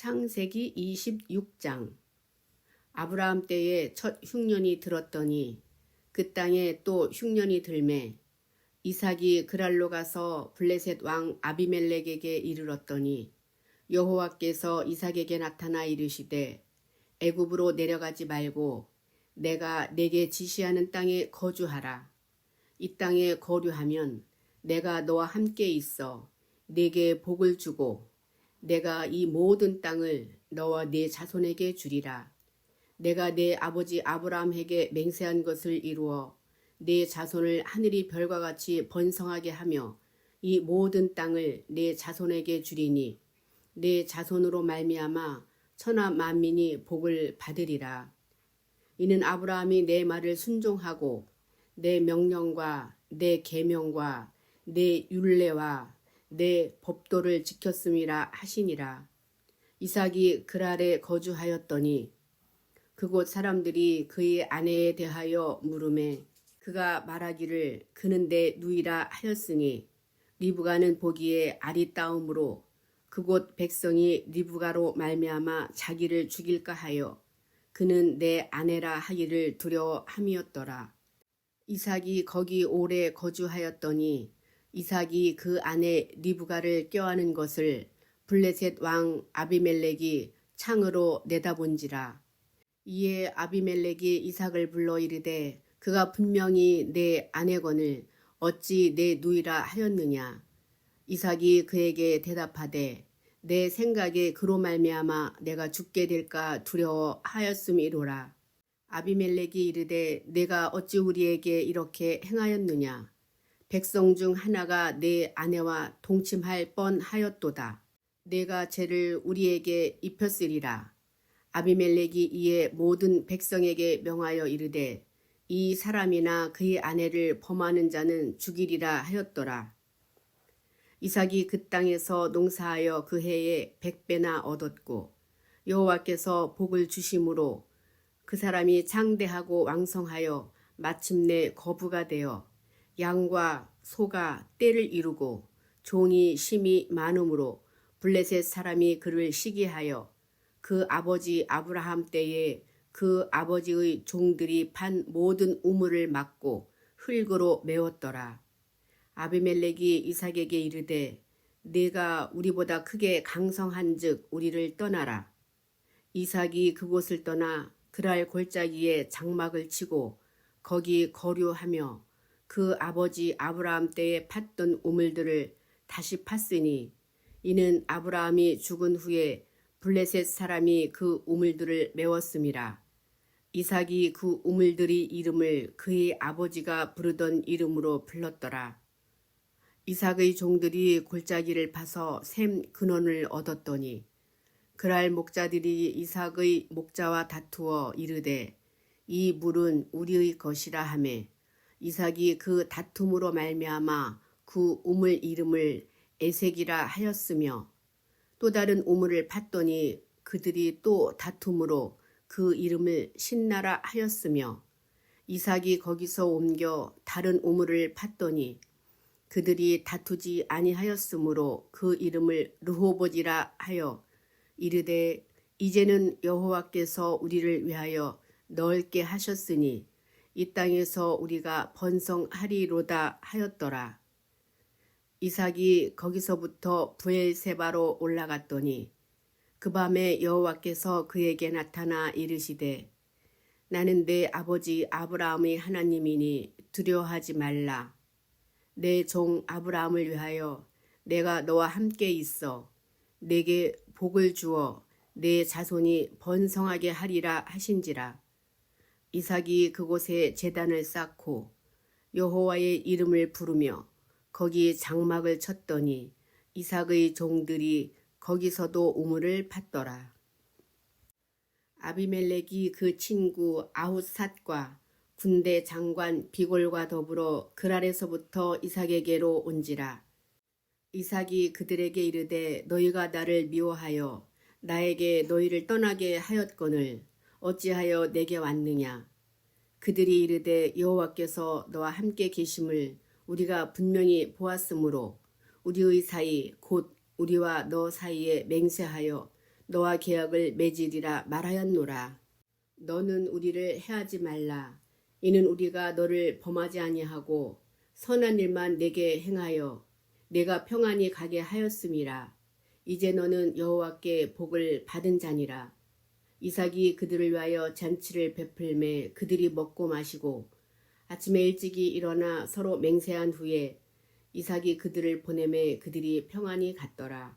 창세기 26장. 아브라함 때에 첫 흉년이 들었더니 그 땅에 또 흉년이 들매 이삭이 그랄로 가서 블레셋 왕 아비멜렉에게 이르렀더니 여호와께서 이삭에게 나타나 이르시되 애굽으로 내려가지 말고 내가 내게 지시하는 땅에 거주하라. 이 땅에 거류하면 내가 너와 함께 있어 내게 복을 주고 내가 이 모든 땅을 너와 네 자손에게 주리라. 내가 내 아버지 아브라함에게 맹세한 것을 이루어 네 자손을 하늘이 별과 같이 번성하게 하며 이 모든 땅을 네 자손에게 주리니 네 자손으로 말미암아 천하 만민이 복을 받으리라. 이는 아브라함이 내 말을 순종하고 내 명령과 내 계명과 내 율례와 내 법도를 지켰음이라 하시니라. 이삭이 그랄에 거주하였더니 그곳 사람들이 그의 아내에 대하여 물으매 그가 말하기를 그는 내 누이라 하였으니 리브가는 보기에 아리따움으로 그곳 백성이 리브가로 말미암아 자기를 죽일까 하여 그는 내 아내라 하기를 두려워함이었더라. 이삭이 거기 오래 거주하였더니 이삭이 그 아내 리브가를 껴안은 것을 블레셋 왕 아비멜렉이 창으로 내다본지라. 이에 아비멜렉이 이삭을 불러 이르되 그가 분명히 내 아내거늘 어찌 내 누이라 하였느냐. 이삭이 그에게 대답하되 내 생각에 그로 말미암아 내가 죽게 될까 두려워하였음이로라. 아비멜렉이 이르되 내가 어찌 우리에게 이렇게 행하였느냐. 백성 중 하나가 내 아내와 동침할 뻔하였도다. 내가 죄를 우리에게 입혔으리라. 아비멜렉이 이에 모든 백성에게 명하여 이르되 이 사람이나 그의 아내를 범하는 자는 죽이리라 하였더라. 이삭이 그 땅에서 농사하여 그 해에 100배나 얻었고 여호와께서 복을 주심으로 그 사람이 장대하고 왕성하여 마침내 거부가 되어 양과 소가 떼를 이루고 종이 심이 많음으로 블레셋 사람이 그를 시기하여 그 아버지 아브라함 때에 그 아버지의 종들이 판 모든 우물을 막고 흙으로 메웠더라. 아비멜렉이 이삭에게 이르되 네가 우리보다 크게 강성한즉 우리를 떠나라. 이삭이 그곳을 떠나 그랄 골짜기에 장막을 치고 거기 거류하며 그 아버지 아브라함 때에 팠던 우물들을 다시 팠으니 이는 아브라함이 죽은 후에 블레셋 사람이 그 우물들을 메웠음이라. 이삭이 그 우물들이 이름을 그의 아버지가 부르던 이름으로 불렀더라. 이삭의 종들이 골짜기를 파서 샘 근원을 얻었더니 그랄 목자들이 이삭의 목자와 다투어 이르되 이 물은 우리의 것이라 하매 이삭이 그 다툼으로 말미암아 그 우물 이름을 에색이라 하였으며 또 다른 우물을 팠더니 그들이 또 다툼으로 그 이름을 신나라 하였으며 이삭이 거기서 옮겨 다른 우물을 팠더니 그들이 다투지 아니하였으므로 그 이름을 르호봇이라 하여 이르되 이제는 여호와께서 우리를 위하여 넓게 하셨으니 이 땅에서 우리가 번성하리로다 하였더라. 이삭이 거기서부터 브엘세바로 올라갔더니 그 밤에 여호와께서 그에게 나타나 이르시되 나는 내 아버지 아브라함의 하나님이니 두려워하지 말라. 내 종 아브라함을 위하여 내가 너와 함께 있어 내게 복을 주어 내 자손이 번성하게 하리라 하신지라. 이삭이 그곳에 제단을 쌓고 여호와의 이름을 부르며 거기 장막을 쳤더니 이삭의 종들이 거기서도 우물을 팠더라. 아비멜렉이 그 친구 아훗삿과 군대 장관 비골과 더불어 그랄에서부터 이삭에게로 온지라. 이삭이 그들에게 이르되 너희가 나를 미워하여 나에게 너희를 떠나게 하였거늘 어찌하여 내게 왔느냐. 그들이 이르되 여호와께서 너와 함께 계심을 우리가 분명히 보았으므로 우리의 사이 곧 우리와 너 사이에 맹세하여 너와 계약을 맺으리라 말하였노라. 너는 우리를 해하지 말라. 이는 우리가 너를 범하지 아니하고 선한 일만 내게 행하여 내가 평안히 가게 하였음이라. 이제 너는 여호와께 복을 받은 자니라. 이삭이 그들을 위하여 잔치를 베풀매 그들이 먹고 마시고 아침에 일찍이 일어나 서로 맹세한 후에 이삭이 그들을 보내매 그들이 평안히 갔더라.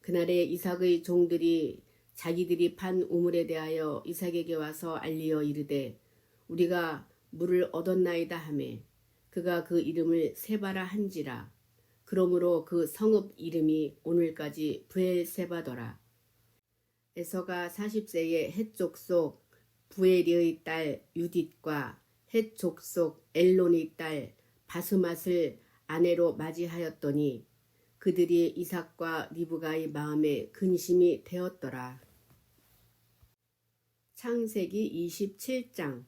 그날에 이삭의 종들이 자기들이 판 우물에 대하여 이삭에게 와서 알리어 이르되 우리가 물을 얻었나이다 하매 그가 그 이름을 세바라 한지라. 그러므로 그 성읍 이름이 오늘까지 브엘세바더라. 에서가 40세에 헷 족속 부에리의 딸 유딧과 헷 족속 엘론의 딸 바스맛을 아내로 맞이하였더니 그들이 이삭과 리브가의 마음에 근심이 되었더라. 창세기 27장.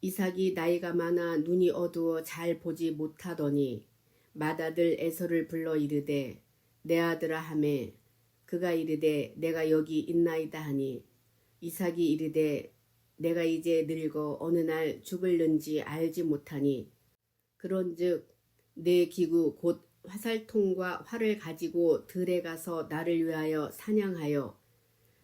이삭이 나이가 많아 눈이 어두워 잘 보지 못하더니 맏아들 에서를 불러 이르되 내 아들아 하매 그가 이르되 내가 여기 있나이다 하니 이삭이 이르되 내가 이제 늙어 어느 날 죽을는지 알지 못하니 그런즉 내 기구 곧 화살통과 활을 가지고 들에 가서 나를 위하여 사냥하여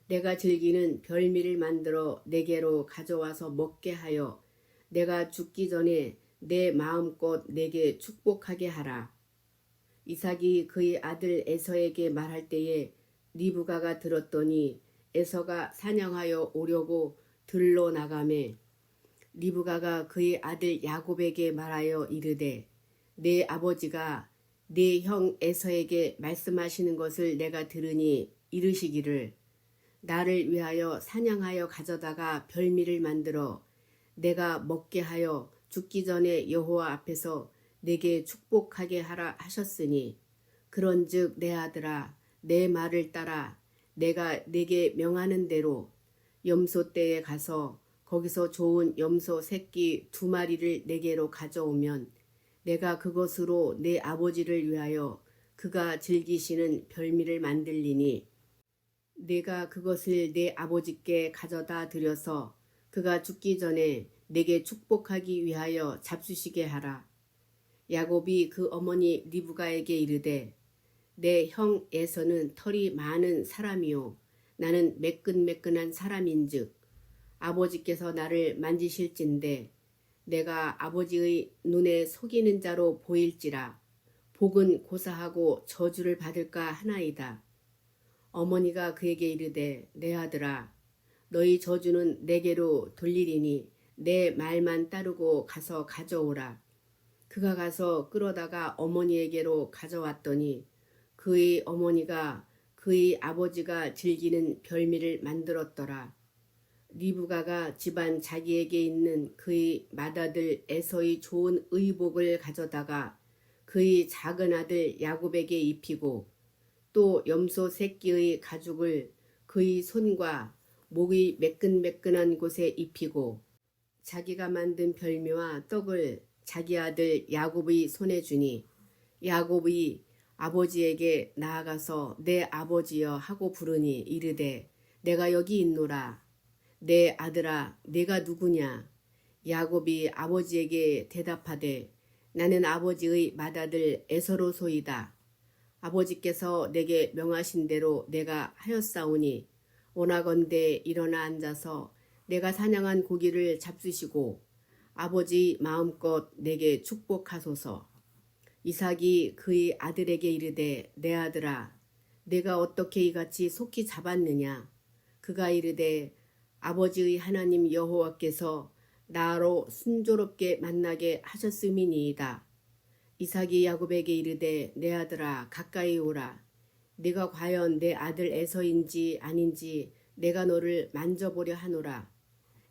내가 즐기는 별미를 만들어 내게로 가져와서 먹게 하여 내가 죽기 전에 내 마음껏 내게 축복하게 하라. 이삭이 그의 아들 에서에게 말할 때에 리브가가 들었더니 에서가 사냥하여 오려고 들로 나가매 리브가가 그의 아들 야곱에게 말하여 이르되 내 아버지가 네 형 에서에게 말씀하시는 것을 내가 들으니 이르시기를 나를 위하여 사냥하여 가져다가 별미를 만들어 내가 먹게 하여 죽기 전에 여호와 앞에서 내게 축복하게 하라 하셨으니 그런즉 내 아들아 내 말을 따라 내가 내게 명하는 대로 염소 떼에 가서 거기서 좋은 염소 새끼 2마리를 내게로 가져오면 내가 그것으로 내 아버지를 위하여 그가 즐기시는 별미를 만들리니 내가 그것을 내 아버지께 가져다 드려서 그가 죽기 전에 내게 축복하기 위하여 잡수시게 하라. 야곱이 그 어머니 리브가에게 이르되 내 형 에서는 털이 많은 사람이요 나는 매끈매끈한 사람인즉 아버지께서 나를 만지실진대 내가 아버지의 눈에 속이는 자로 보일지라 복은 고사하고 저주를 받을까 하나이다. 어머니가 그에게 이르되 내 아들아 너희 저주는 내게로 돌리리니 내 말만 따르고 가서 가져오라. 그가 가서 끌어다가 어머니에게로 가져왔더니 그의 어머니가 그의 아버지가 즐기는 별미를 만들었더라. 리브가가 집안 자기에게 있는 그의 맏아들 에서의 좋은 의복을 가져다가 그의 작은 아들 야곱에게 입히고 또 염소 새끼의 가죽을 그의 손과 목의 매끈매끈한 곳에 입히고 자기가 만든 별미와 떡을 자기 아들 야곱의 손에 주니 야곱이 아버지에게 나아가서 내 아버지여 하고 부르니 이르되 내가 여기 있노라. 내 아들아 내가 누구냐? 야곱이 아버지에게 대답하되 나는 아버지의 맏아들 에서로소이다. 아버지께서 내게 명하신 대로 내가 하였사오니 원하건대 일어나 앉아서 내가 사냥한 고기를 잡수시고 아버지 마음껏 내게 축복하소서. 이삭이 그의 아들에게 이르되 내 아들아 내가 어떻게 이같이 속히 잡았느냐? 그가 이르되 아버지의 하나님 여호와께서 나로 순조롭게 만나게 하셨음이니이다. 이삭이 야곱에게 이르되 내 아들아 가까이 오라. 네가 과연 내 아들 에서인지 아닌지 내가 너를 만져보려 하노라.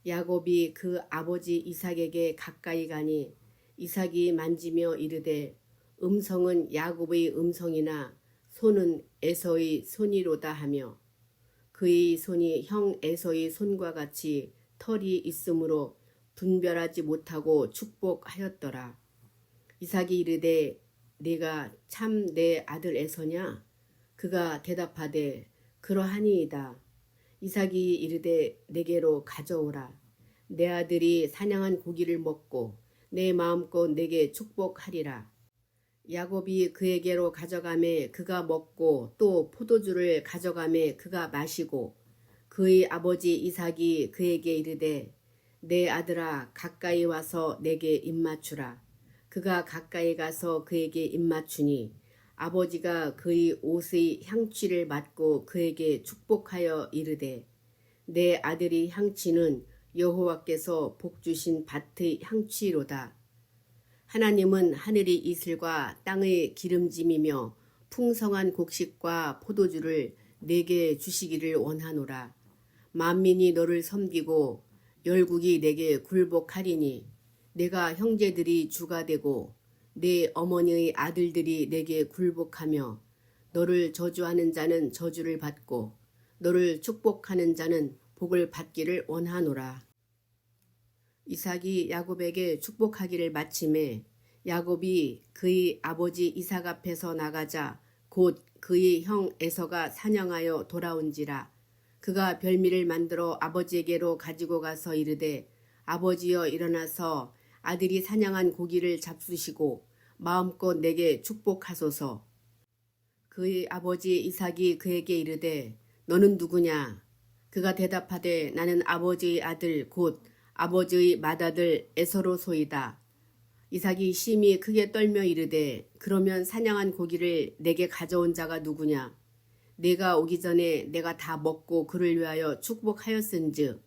야곱이 그 아버지 이삭에게 가까이 가니 이삭이 만지며 이르되 음성은 야곱의 음성이나 손은 에서의 손이로다 하며 그의 손이 형 에서의 손과 같이 털이 있으므로 분별하지 못하고 축복하였더라. 이삭이 이르되 네가 참 내 아들 에서냐? 그가 대답하되 그러하니이다. 이삭이 이르되 내게로 가져오라. 내 아들이 사냥한 고기를 먹고 내 마음껏 내게 축복하리라. 야곱이 그에게로 가져가매 그가 먹고 또 포도주를 가져가매 그가 마시고 그의 아버지 이삭이 그에게 이르되 내 아들아 가까이 와서 내게 입맞추라. 그가 가까이 가서 그에게 입맞추니 아버지가 그의 옷의 향취를 맡고 그에게 축복하여 이르되 내 아들이 향취는 여호와께서 복주신 밭의 향취로다. 하나님은 하늘의 이슬과 땅의 기름짐이며 풍성한 곡식과 포도주를 내게 주시기를 원하노라. 만민이 너를 섬기고 열국이 내게 굴복하리니 내가 형제들이 주가 되고 내 어머니의 아들들이 내게 굴복하며 너를 저주하는 자는 저주를 받고 너를 축복하는 자는 복을 받기를 원하노라. 이삭이 야곱에게 축복하기를 마침에 야곱이 그의 아버지 이삭 앞에서 나가자 곧 그의 형 에서가 사냥하여 돌아온지라. 그가 별미를 만들어 아버지에게로 가지고 가서 이르되 아버지여 일어나서 아들이 사냥한 고기를 잡수시고 마음껏 내게 축복하소서. 그의 아버지 이삭이 그에게 이르되 너는 누구냐? 그가 대답하되 나는 아버지의 아들 곧 아버지의 맏아들 에서로소이다. 이삭이 심히 크게 떨며 이르되 그러면 사냥한 고기를 내게 가져온 자가 누구냐? 내가 오기 전에 내가 다 먹고 그를 위하여 축복하였은즉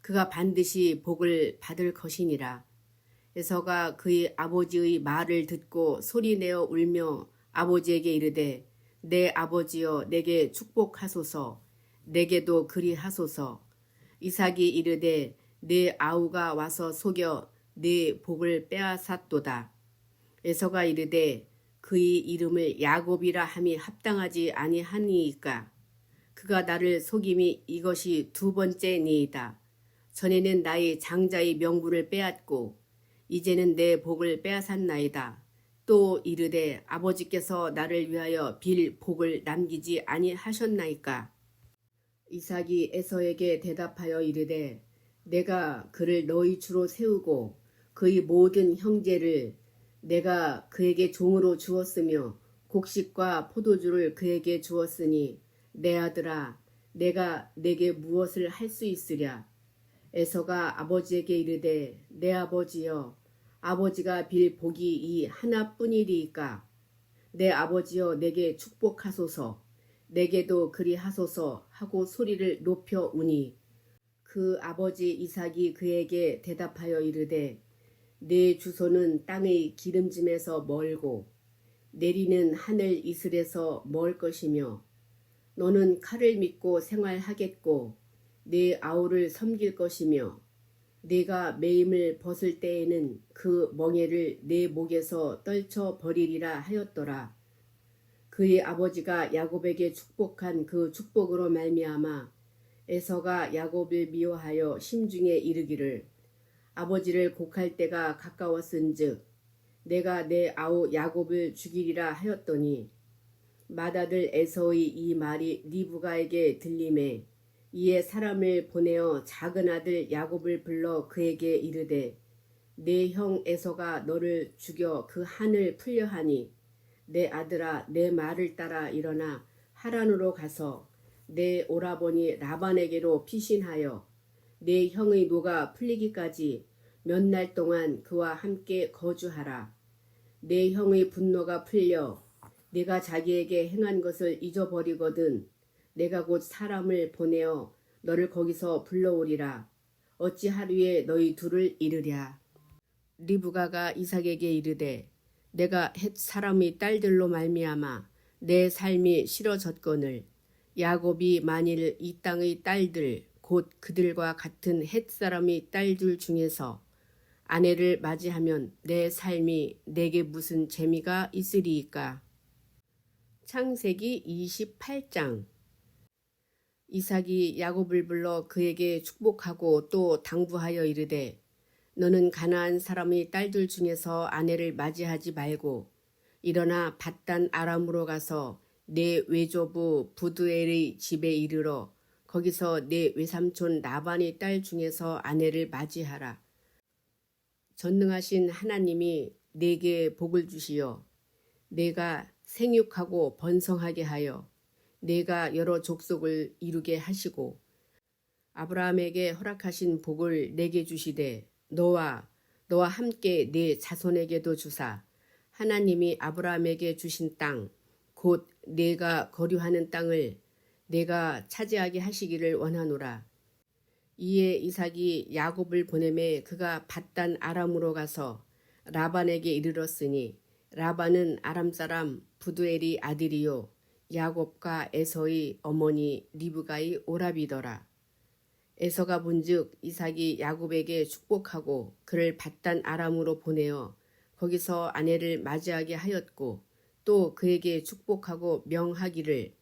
그가 반드시 복을 받을 것이니라. 에서가 그의 아버지의 말을 듣고 소리내어 울며 아버지에게 이르되 내 아버지여 내게 축복하소서. 내게도 그리하소서. 이삭이 이르되 내 아우가 와서 속여 내 복을 빼앗았도다. 에서가 이르되 그의 이름을 야곱이라 함이 합당하지 아니하니이까. 그가 나를 속임이 이것이 두 번째니이다. 전에는 나의 장자의 명분을 빼앗고 이제는 내 복을 빼앗았나이다. 또 이르되 아버지께서 나를 위하여 빌 복을 남기지 아니하셨나이까. 이삭이 에서에게 대답하여 이르되 내가 그를 너희 주로 세우고 그의 모든 형제를 내가 그에게 종으로 주었으며 곡식과 포도주를 그에게 주었으니 내 아들아 내가 내게 무엇을 할 수 있으랴. 에서가 아버지에게 이르되 내 아버지여 아버지가 빌 복이 이 하나뿐이리이까. 내 아버지여 내게 축복하소서. 내게도 그리하소서 하고 소리를 높여 우니 그 아버지 이삭이 그에게 대답하여 이르되 내 주소는 땅의 기름짐에서 멀고 내리는 하늘 이슬에서 멀 것이며 너는 칼을 믿고 생활하겠고 내 아우를 섬길 것이며 네가 매임을 벗을 때에는 그 멍에를 내 목에서 떨쳐 버리리라 하였더라. 그의 아버지가 야곱에게 축복한 그 축복으로 말미암아 에서가 야곱을 미워하여 심중에 이르기를 아버지를 곡할 때가 가까웠은즉 내가 내 아우 야곱을 죽이리라 하였더니 맏아들 에서의 이 말이 리브가에게 들리매 이에 사람을 보내어 작은 아들 야곱을 불러 그에게 이르되 내 형 에서가 너를 죽여 그 한을 풀려하니 내 아들아 내 말을 따라 일어나 하란으로 가서 내 오라버니 라반에게로 피신하여 내 형의 노가 풀리기까지 몇 날 동안 그와 함께 거주하라. 내 형의 분노가 풀려 내가 자기에게 행한 것을 잊어버리거든 내가 곧 사람을 보내어 너를 거기서 불러오리라. 어찌 하루에 너희 둘을 이르랴. 리브가가 이삭에게 이르되 내가 헷 사람의 딸들로 말미암아 내 삶이 싫어졌거늘 야곱이 만일 이 땅의 딸들 곧 그들과 같은 헷 사람의 딸들 중에서 아내를 맞이하면 내 삶이 내게 무슨 재미가 있으리이까. 창세기 28장. 이삭이 야곱을 불러 그에게 축복하고 또 당부하여 이르되 너는 가나안 사람의 딸들 중에서 아내를 맞이하지 말고 일어나 밧단 아람으로 가서 내 외조부 부두엘의 집에 이르러 거기서 내 외삼촌 라반의 딸 중에서 아내를 맞이하라. 전능하신 하나님이 내게 복을 주시어 내가 생육하고 번성하게 하여 내가 여러 족속을 이루게 하시고 아브라함에게 허락하신 복을 내게 주시되 너와 함께 내 자손에게도 주사 하나님이 아브라함에게 주신 땅 곧 내가 거류하는 땅을 내가 차지하게 하시기를 원하노라. 이에 이삭이 야곱을 보내매 그가 밧단 아람으로 가서 라반에게 이르렀으니 라반은 아람 사람 부두엘이 아들이요 야곱과 에서의 어머니 리브가의 오라비더라. 에서가 본즉 이삭이 야곱에게 축복하고 그를 밧단 아람으로 보내어 거기서 아내를 맞이하게 하였고 또 그에게 축복하고 명하기를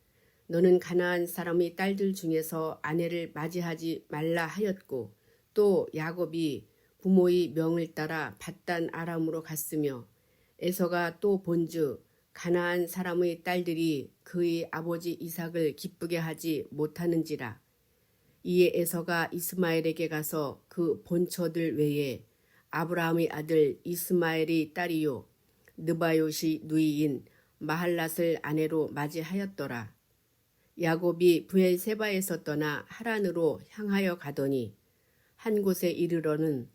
너는 가나안 사람의 딸들 중에서 아내를 맞이하지 말라 하였고 또 야곱이 부모의 명을 따라 밧단 아람으로 갔으며 에서가 또 본즉 가나안 사람의 딸들이 그의 아버지 이삭을 기쁘게 하지 못하는지라. 이에 에서가 이스마엘에게 가서 그 본처들 외에 아브라함의 아들 이스마엘의 딸이요 느바요시 누이인 마할랏을 아내로 맞이하였더라. 야곱이 브엘세바에서 떠나 하란으로 향하여 가더니 한 곳에 이르러는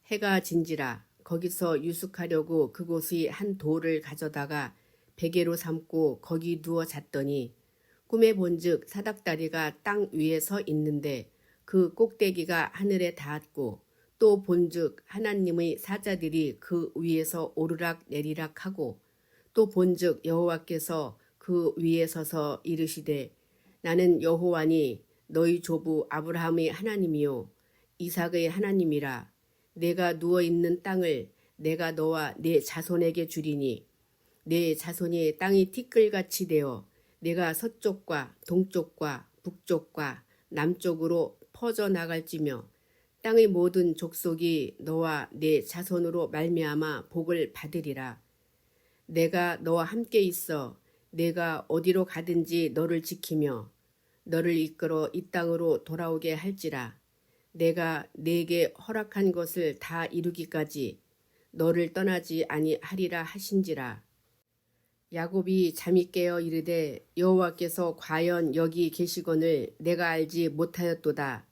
해가 진지라 거기서 유숙하려고 그곳의 한 돌을 가져다가 베개로 삼고 거기 누워 잤더니 꿈에 본즉 사닥다리가 땅 위에 서 있는데 그 꼭대기가 하늘에 닿았고 또 본즉 하나님의 사자들이 그 위에서 오르락 내리락 하고 또 본즉 여호와께서 그 위에 서서 이르시되 나는 여호와니 너희 조부 아브라함의 하나님이요 이삭의 하나님이라. 내가 누워있는 땅을 내가 너와 네 자손에게 주리니 네 자손이 땅이 티끌같이 되어 내가 서쪽과 동쪽과 북쪽과 남쪽으로 퍼져나갈지며 땅의 모든 족속이 너와 네 자손으로 말미암아 복을 받으리라. 내가 너와 함께 있어 내가 어디로 가든지 너를 지키며 너를 이끌어 이 땅으로 돌아오게 할지라. 내가 네게 허락한 것을 다 이루기까지 너를 떠나지 아니하리라 하신지라. 야곱이 잠이 깨어 이르되 여호와께서 과연 여기 계시거늘 내가 알지 못하였도다.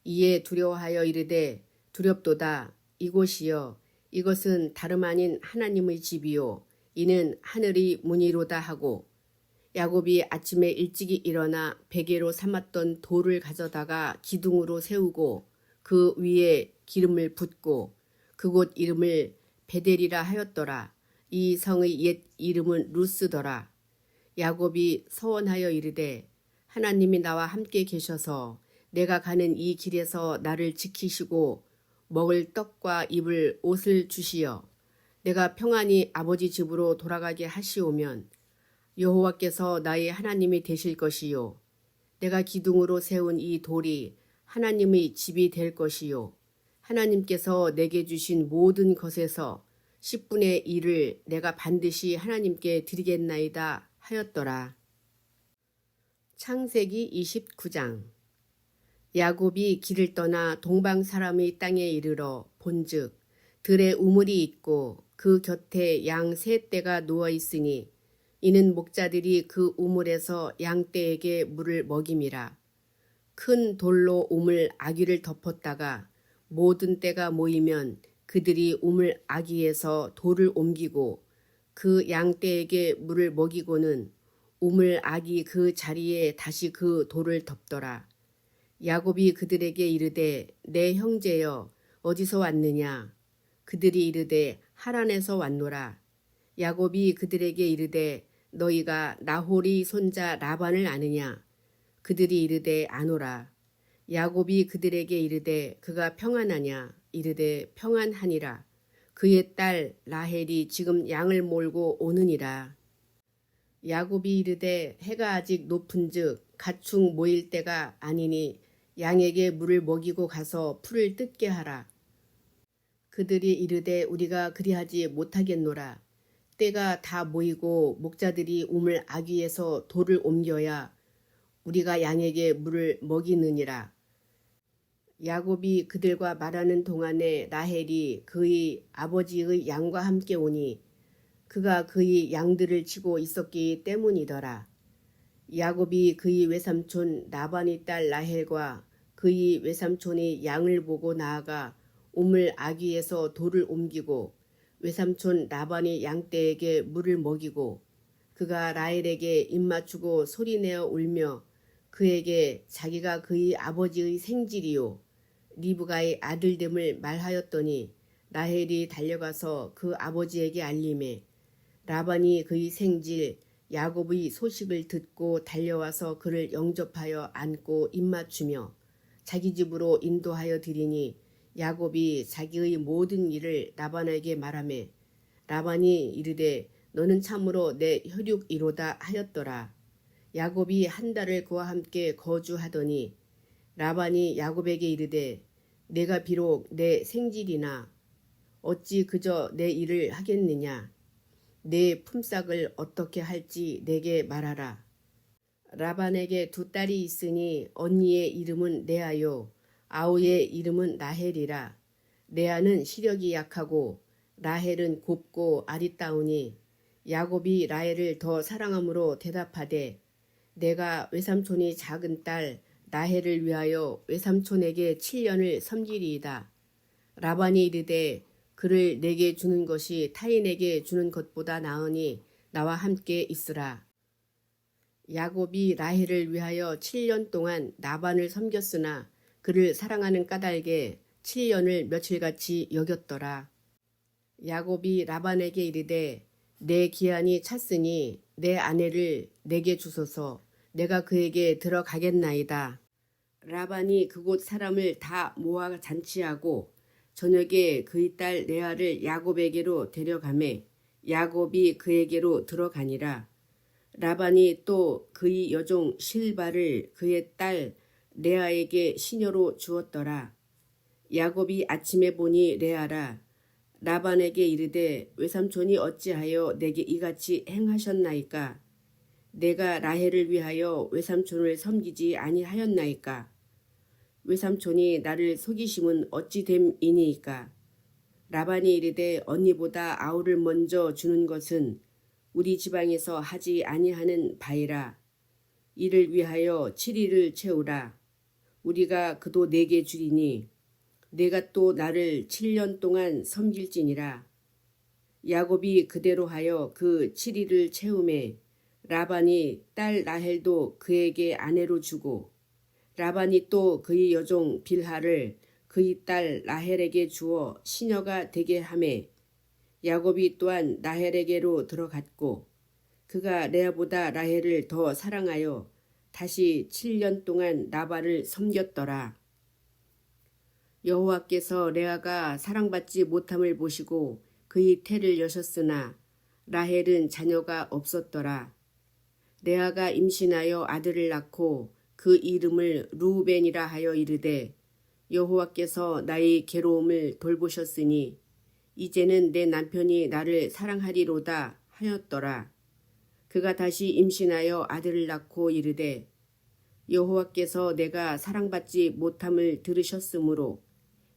이에 두려워하여 이르되 두렵도다. 이곳이여 이것은 다름 아닌 하나님의 집이요 이는 하늘의 문이로다 하고 야곱이 아침에 일찍이 일어나 베개로 삼았던 돌을 가져다가 기둥으로 세우고 그 위에 기름을 붓고 그곳 이름을 베델이라 하였더라. 이 성의 옛 이름은 루스더라. 야곱이 서원하여 이르되 하나님이 나와 함께 계셔서 내가 가는 이 길에서 나를 지키시고 먹을 떡과 입을 옷을 주시어 내가 평안히 아버지 집으로 돌아가게 하시오면 여호와께서 나의 하나님이 되실 것이요 내가 기둥으로 세운 이 돌이 하나님의 집이 될 것이요 하나님께서 내게 주신 모든 것에서 10분의 1을 내가 반드시 하나님께 드리겠나이다 하였더라. 창세기 29장. 야곱이 길을 떠나 동방 사람의 땅에 이르러 본즉 들에 우물이 있고 그 곁에 양 세 떼가 누워 있으니 이는 목자들이 그 우물에서 양 떼에게 물을 먹임이라. 큰 돌로 우물 아귀를 덮었다가 모든 떼가 모이면 그들이 우물 아귀에서 돌을 옮기고 그 양 떼에게 물을 먹이고는 우물 아귀 그 자리에 다시 그 돌을 덮더라. 야곱이 그들에게 이르되 내 형제여 어디서 왔느냐. 그들이 이르되 하란에서 왔노라. 야곱이 그들에게 이르되 너희가 나홀의 손자 라반을 아느냐. 그들이 이르되 아노라. 야곱이 그들에게 이르되 그가 평안하냐. 이르되 평안하니라. 그의 딸 라헬이 지금 양을 몰고 오느니라. 야곱이 이르되 해가 아직 높은즉 가축 모일 때가 아니니 양에게 물을 먹이고 가서 풀을 뜯게 하라. 그들이 이르되 우리가 그리하지 못하겠노라. 때가 다 모이고 목자들이 우물 아귀에서 돌을 옮겨야 우리가 양에게 물을 먹이느니라. 야곱이 그들과 말하는 동안에 라헬이 그의 아버지의 양과 함께 오니 그가 그의 양들을 치고 있었기 때문이더라. 야곱이 그의 외삼촌 라반의 딸 라헬과 그의 외삼촌이 양을 보고 나아가 우물 아귀에서 돌을 옮기고 외삼촌 라반의 양떼에게 물을 먹이고 그가 라헬에게 입맞추고 소리내어 울며 그에게 자기가 그의 아버지의 생질이요 리브가의 아들됨을 말하였더니 라헬이 달려가서 그 아버지에게 알림해 라반이 그의 생질 야곱의 소식을 듣고 달려와서 그를 영접하여 안고 입맞추며 자기 집으로 인도하여 드리니 야곱이 자기의 모든 일을 라반에게 말하매 라반이 이르되 너는 참으로 내 혈육이로다 하였더라. 야곱이 한 달을 그와 함께 거주하더니 라반이 야곱에게 이르되 내가 비록 내 생질이나 어찌 그저 내 일을 하겠느냐. 내 품삯을 어떻게 할지 내게 말하라. 라반에게 두 딸이 있으니 언니의 이름은 레아요 아우의 이름은 라헬이라. 레아는 시력이 약하고 라헬은 곱고 아리따우니 야곱이 라헬을 더 사랑함으로 대답하되 내가 외삼촌이 작은 딸 라헬을 위하여 외삼촌에게 7년을 섬기리이다. 라반이 이르되 그를 내게 주는 것이 타인에게 주는 것보다 나으니 나와 함께 있으라. 야곱이 라헬을 위하여 7년 동안 라반을 섬겼으나 그를 사랑하는 까닭에 7년을 며칠같이 여겼더라. 야곱이 라반에게 이르되 내 기한이 찼으니 내 아내를 내게 주소서. 내가 그에게 들어가겠나이다. 라반이 그곳 사람을 다 모아 잔치하고 저녁에 그의 딸 레아를 야곱에게로 데려가매 야곱이 그에게로 들어가니라. 라반이 또 그의 여종 실바를 그의 딸 레아에게 시녀로 주었더라. 야곱이 아침에 보니 레아라. 라반에게 이르되 외삼촌이 어찌하여 내게 이같이 행하셨나이까. 내가 라헬을 위하여 외삼촌을 섬기지 아니하였나이까. 외삼촌이 나를 속이심은 어찌 됨이니이까. 라반이 이르되 언니보다 아우를 먼저 주는 것은 우리 지방에서 하지 아니하는 바이라. 이를 위하여 7일을 채우라. 우리가 그도 내게 주리니 내가 또 나를 7년 동안 섬길지니라. 야곱이 그대로 하여 그 7일을 채우매 라반이 딸 라헬도 그에게 아내로 주고 라반이 또 그의 여종 빌하를 그의 딸 라헬에게 주어 시녀가 되게 하매 야곱이 또한 라헬에게로 들어갔고 그가 레아보다 라헬을 더 사랑하여 다시 7년 동안 라반을 섬겼더라. 여호와께서 레아가 사랑받지 못함을 보시고 그의 태를 여셨으나 라헬은 자녀가 없었더라. 레아가 임신하여 아들을 낳고 그 이름을 르우벤이라 하여 이르되 여호와께서 나의 괴로움을 돌보셨으니 이제는 내 남편이 나를 사랑하리로다 하였더라. 그가 다시 임신하여 아들을 낳고 이르되 여호와께서 내가 사랑받지 못함을 들으셨으므로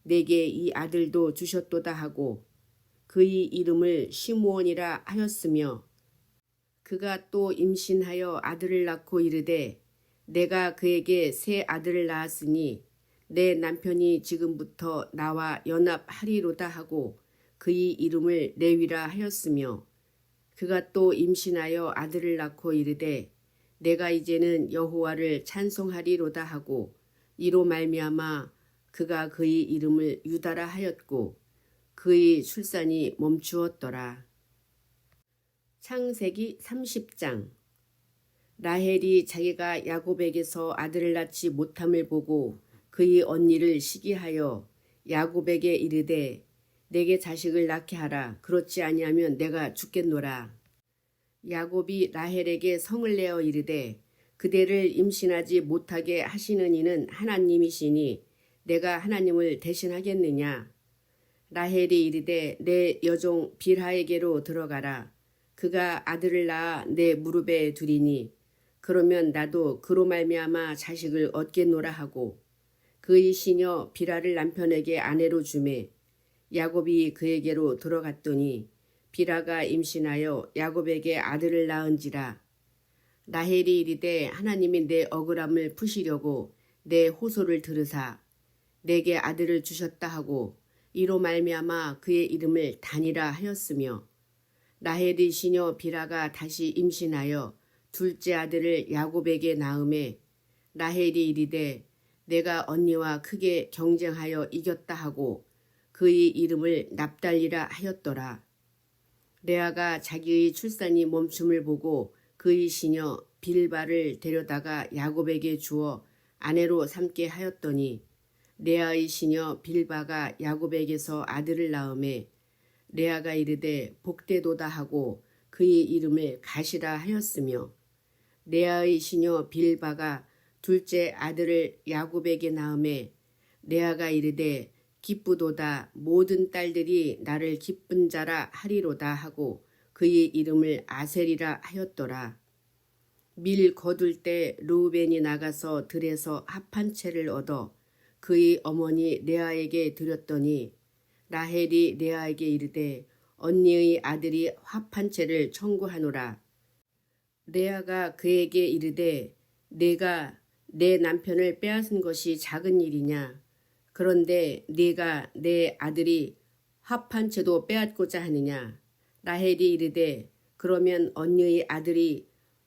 내게 이 아들도 주셨도다 하고 그의 이름을 시므온이라 하였으며 그가 또 임신하여 아들을 낳고 이르되 내가 그에게 새 아들을 낳았으니 내 남편이 지금부터 나와 연합하리로다 하고 그의 이름을 레위라 하였으며 그가 또 임신하여 아들을 낳고 이르되 내가 이제는 여호와를 찬송하리로다 하고 이로 말미암아 그가 그의 이름을 유다라 하였고 그의 출산이 멈추었더라. 창세기 30장. 라헬이 자기가 야곱에게서 아들을 낳지 못함을 보고 그의 언니를 시기하여 야곱에게 이르되 내게 자식을 낳게 하라. 그렇지 아니하면 내가 죽겠노라. 야곱이 라헬에게 성을 내어 이르되 그대를 임신하지 못하게 하시는 이는 하나님이시니 내가 하나님을 대신하겠느냐. 라헬이 이르되 내 여종 빌하에게로 들어가라. 그가 아들을 낳아 내 무릎에 두리니 그러면 나도 그로 말미암아 자식을 얻겠노라 하고 그의 시녀 비라를 남편에게 아내로 주매 야곱이 그에게로 들어갔더니 비라가 임신하여 야곱에게 아들을 낳은지라. 라헬이 이르되 하나님이 내 억울함을 푸시려고 내 호소를 들으사 내게 아들을 주셨다 하고 이로 말미암아 그의 이름을 단이라 하였으며 라헬의 시녀 비라가 다시 임신하여 둘째 아들을 야곱에게 낳음에 라헬이 이르되 내가 언니와 크게 경쟁하여 이겼다 하고 그의 이름을 납달리라 하였더라. 레아가 자기의 출산이 멈춤을 보고 그의 시녀 빌바를 데려다가 야곱에게 주어 아내로 삼게 하였더니 레아의 시녀 빌바가 야곱에게서 아들을 낳음에 레아가 이르되 복되도다 하고 그의 이름을 가시라 하였으며 레아의 시녀 빌바가 둘째 아들을 야곱에게 낳음에 레아가 이르되 기쁘도다 모든 딸들이 나를 기쁜 자라 하리로다 하고 그의 이름을 아셀이라 하였더라. 밀 거둘 때 르우벤이 나가서 들에서 합 한 채를 얻어 그의 어머니 레아에게 드렸더니 라헬이 레아에게 이르되 언니의 아들이 합 한 채를 청구하노라. 레아가 그에게 이르되 내가 내 남편을 빼앗은 것이 작은 일이냐. 그런데 네가 내 아들이 합 한 채도 빼앗고자 하느냐. 라헬이 이르되 그러면 언니의 아들이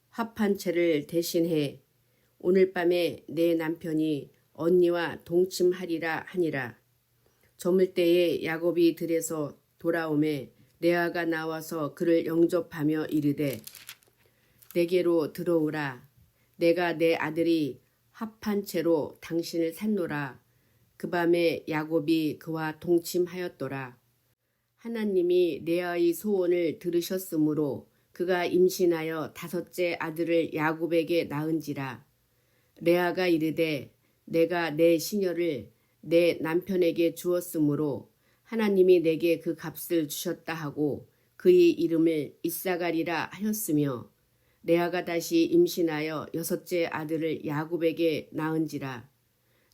합 한 채를 대신해 오늘 밤에 내 남편이 언니와 동침하리라 하니라. 저물 때에 야곱이 들에서 돌아오매 레아가 나와서 그를 영접하며 이르되 내게로 들어오라. 내가 내 아들이 합한 채로 당신을 샀노라. 그 밤에 야곱이 그와 동침하였더라. 하나님이 레아의 소원을 들으셨으므로 그가 임신하여 다섯째 아들을 야곱에게 낳은지라. 레아가 이르되 내가 내 시녀를 내 남편에게 주었으므로 하나님이 내게 그 값을 주셨다 하고 그의 이름을 이사갈이라 하였으며 레아가 다시 임신하여 여섯째 아들을 야곱에게 낳은지라.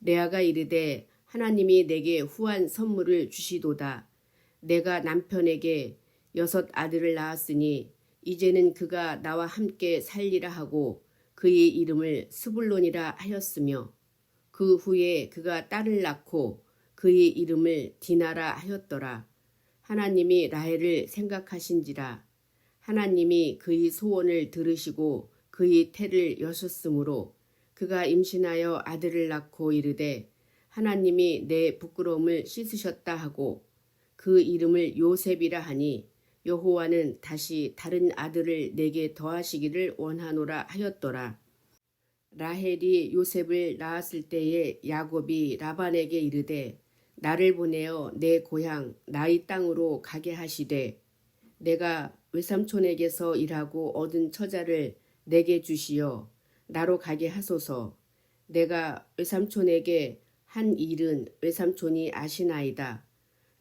레아가 이르되 하나님이 내게 후한 선물을 주시도다. 내가 남편에게 여섯 아들을 낳았으니 이제는 그가 나와 함께 살리라 하고 그의 이름을 스불론이라 하였으며 그 후에 그가 딸을 낳고 그의 이름을 디나라 하였더라. 하나님이 라헬을 생각하신지라. 하나님이 그의 소원을 들으시고 그의 태를 여셨으므로 그가 임신하여 아들을 낳고 이르되 하나님이 내 부끄러움을 씻으셨다 하고 그 이름을 요셉이라 하니 여호와는 다시 다른 아들을 내게 더하시기를 원하노라 하였더라. 라헬이 요셉을 낳았을 때에 야곱이 라반에게 이르되 나를 보내어 내 고향 나의 땅으로 가게 하시되 내가 외삼촌에게서 일하고 얻은 처자를 내게 주시어 나로 가게 하소서. 내가 외삼촌에게 한 일은 외삼촌이 아시나이다.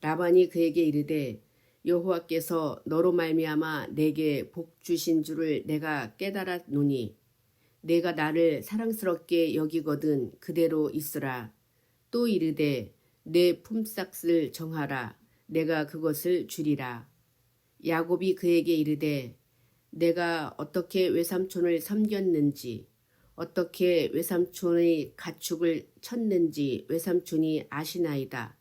라반이 그에게 이르되 여호와께서 너로 말미암아 내게 복 주신 줄을 내가 깨달았노니 내가 나를 사랑스럽게 여기거든 그대로 있으라. 또 이르되 내 품삯을 정하라. 내가 그것을 주리라. 야곱이 그에게 이르되 내가 어떻게 외삼촌을 섬겼는지 어떻게 외삼촌의 가축을 쳤는지 외삼촌이 아시나이다.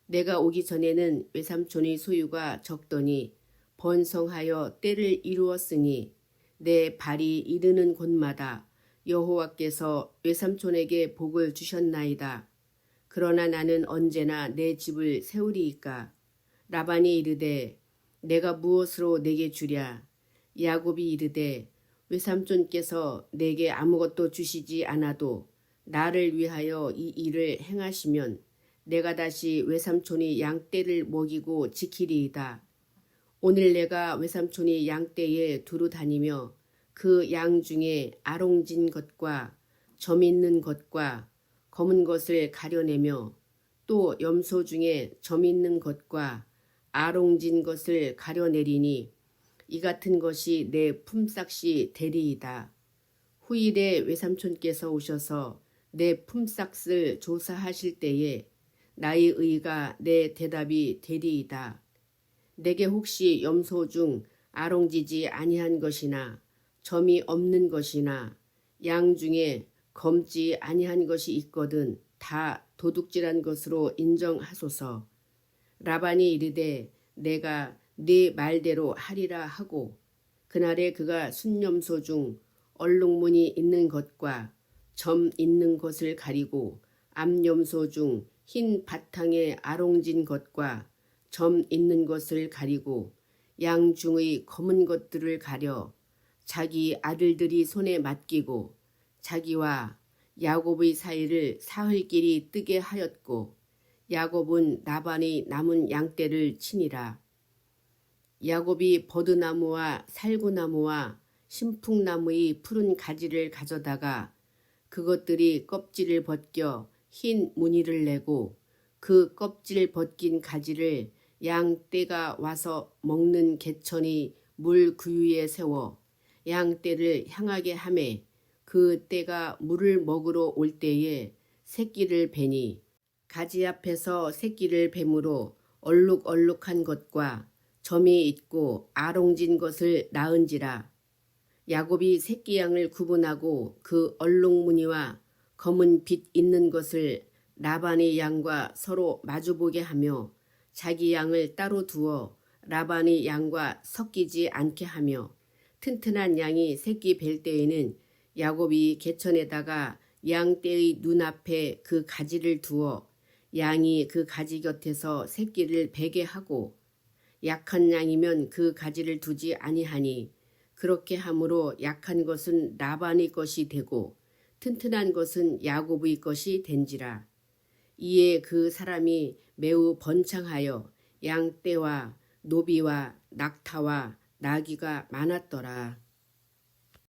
내가 오기 전에는 외삼촌의 소유가 적더니 번성하여 때를 이루었으니 내 발이 이르는 곳마다 여호와께서 외삼촌에게 복을 주셨나이다. 그러나 나는 언제나 내 집을 세우리이까. 라반이 이르되 내가 무엇으로 내게 주랴. 야곱이 이르되 외삼촌께서 내게 아무것도 주시지 않아도 나를 위하여 이 일을 행하시면 내가 다시 외삼촌이 양떼를 먹이고 지키리이다. 오늘 내가 외삼촌이 양떼에 두루 다니며 그 양 중에 아롱진 것과 점 있는 것과 검은 것을 가려내며 또 염소 중에 점 있는 것과 아롱진 것을 가려내리니 이 같은 것이 내 품삯이 되리이다. 후일에 외삼촌께서 오셔서 내 품삯을 조사하실 때에 나의 의가 내 대답이 되리이다. 내게 혹시 염소 중 아롱지지 아니한 것이나 점이 없는 것이나 양 중에 검지 아니한 것이 있거든 다 도둑질한 것으로 인정하소서. 라반이 이르되 내가 네 말대로 하리라 하고 그날에 그가 순염소 중 얼룩무늬 있는 것과 점 있는 것을 가리고 암염소 중 흰 바탕에 아롱진 것과 점 있는 것을 가리고 양 중의 검은 것들을 가려 자기 아들들이 손에 맡기고 자기와 야곱의 사이를 사흘길이 뜨게 하였고 야곱은 라반의 남은 양떼를 치니라. 야곱이 버드나무와 살구나무와 신풍나무의 푸른 가지를 가져다가 그것들이 껍질을 벗겨 흰 무늬를 내고 그 껍질 벗긴 가지를 양 떼가 와서 먹는 개천이 물 구유에 세워 양 떼를 향하게 하매 그 떼가 물을 먹으러 올 때에 새끼를 베니 가지 앞에서 새끼를 뱀으로 얼룩얼룩한 것과 점이 있고 아롱진 것을 낳은지라. 야곱이 새끼 양을 구분하고 그 얼룩무늬와 검은 빛 있는 것을 라반의 양과 서로 마주보게 하며 자기 양을 따로 두어 라반의 양과 섞이지 않게 하며 튼튼한 양이 새끼 뵐 때에는 야곱이 개천에다가 양 떼의 눈앞에 그 가지를 두어 양이 그 가지 곁에서 새끼를 베게 하고 약한 양이면 그 가지를 두지 아니하니 그렇게 함으로 약한 것은 라반의 것이 되고 튼튼한 것은 야곱의 것이 된지라. 이에 그 사람이 매우 번창하여 양떼와 노비와 낙타와 나귀가 많았더라.